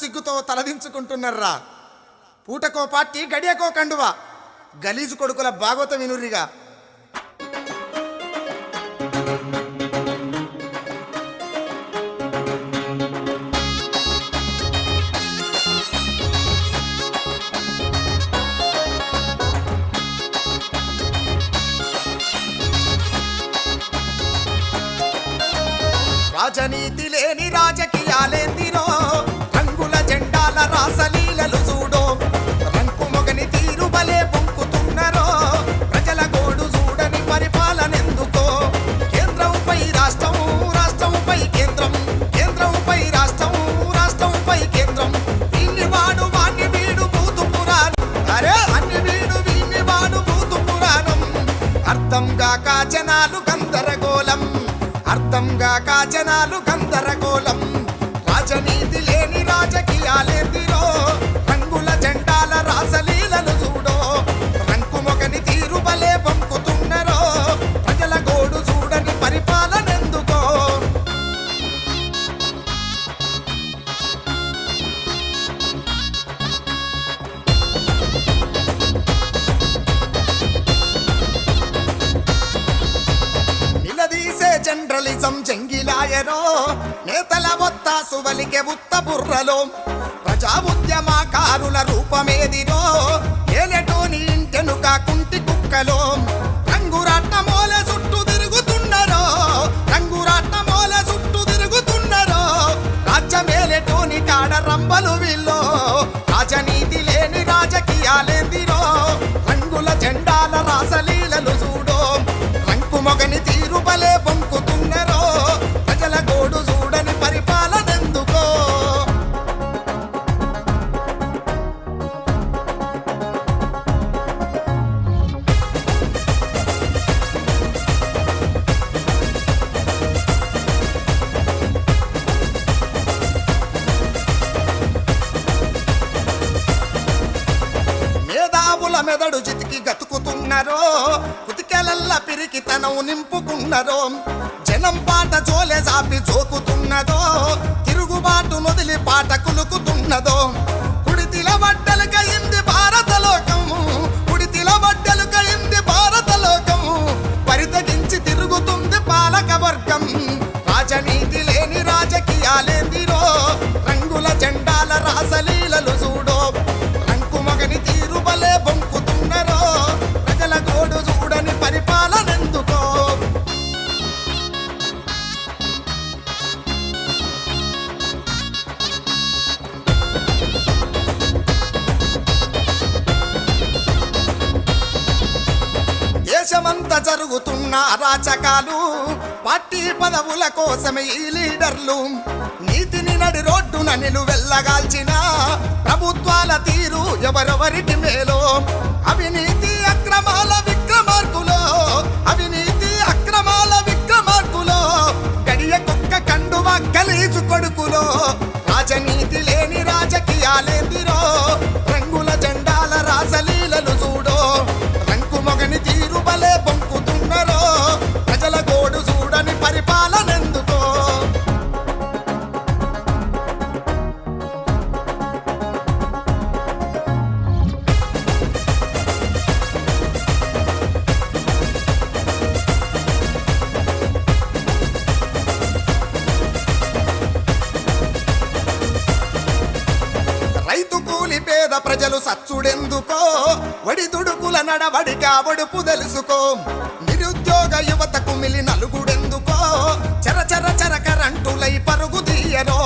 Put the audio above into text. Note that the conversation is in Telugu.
సిగ్గుతో తలదించుకుంటున్నారా. పూటకో పార్టీ గడియకో కండువా, గలీజు కొడుకుల భాగవత వినుర్రిగా. రాజనీతి లేని రాజకీయాలేందిరో, రంగుల జెండాల రాసలీలలు చూడో, రంకు మొగని తీరు బలే పొంకుతున్నరో, ప్రజల గోడు చూడని పరిపాలనెందుకో. కేంద్రంపై రాష్ట్రం, రాష్ట్రంపై కేంద్రం, కేంద్రంపై రాష్ట్రం, రాష్ట్రంపై కేంద్రం. వీణ్ణి వాడు వాణ్ణి వీడు బూతు పురాణం, అరే అన్ని వీడు వీణ్ణి వాడు బూతు పురాణం. అర్థంగా కాచనాలు గందరగోళం, అర్థంగా కాచనాలు గందరగోళం. రాజనీతి లేని రాజకీయాలేందిరో, రంగుల జెండాల రాసలీలలు చూడో, రంకు మొగని తీరు బలే పంపుతున్నరో, ప్రజల గోడు చూడని పరిపాలనెందుకో. నిలదీసే జనరలిజం జంగిలాయరో, నేతల ఒత్తాసు వలికే ఉత్త బుర్రలో. ప్రజా ఉద్యమకారుల రూపమేదిరో, ఏలెటోని ఇంటెనుక కుంటి కుక్కలో. రంగురాట్న మోల చుట్టూ తిరుగుతున్నరో, రంగురాట్న మోల చుట్టూ తిరుగుతున్నరో, రాజ్యమేలెటోని కాడ రంబలు వీళ్ళో. రాజనీతి లేని రాజకీయాలేందిరో, రంగుల జెండాల రాసలీలలు చూడో, రంకు మొగని తీరు బలే పొంకుతున్నరో, ప్రజల గోడు చూడని పరిపాలనెందుకో. మేధావుల మెదడు చితికి గతుకుతున్నరో, కుతికెలల్ల పిరికితనం నింపుకున్నరో, జనం పాట జోలె జాపి జోకుతున్నదో, తిరుగుబాటు నొదిలి పాట కులుకుతున్నదో. కుడితిల వడ్డలుకయింది భారతలోకం, కుడితిల వడ్డలుకయింది భారతలోకం. పరితగించి తిరుగుతుంది పాలక వర్గం. రాజనీతి లేని రాజకీయాలేందిరో, రంగుల జెండాల రాసలీలలు చూడో, రంకు మగని తీరు బలే బొంకుతున్నరో, ప్రజల గోడు చూడని పరిపాలనెందుకో. దేశమంతా జరుగుతున్న అరాచకాలు, పార్టీ పదవుల కోసమే ఈ లీడర్లు. నీతిని నడి రోడ్డున నిలువెల్లగాల్చిన ప్రభుత్వాల తీరు ఎవరెవరికి మేలో. అవినీతి అక్రమాల విక్రమార్కులో, అవినీతి అక్రమాల విక్రమార్కులో, గడియ కుక్క కండువ గలీజు కొడుకులో. రాజనీతి లేని రాజకీయాలేందిరో, రంగుల జెండాల రాసలీలలు చూడో, రంకు మొగని తీరు బలే పొంకుతున్నరో, ప్రజల గోడు చూడని పరిపాలనెందుకో. రైతు కూలి పేద ప్రజలు సచ్చుడెందుకో, వడిదుడుకుల నడవడిగా ఒడుపు తెలుసుకో. నిరుద్యోగ యువతకు మిలి నలుగుడెందుకో, చర చర చర కరెంటులై పరుగు తీయరో.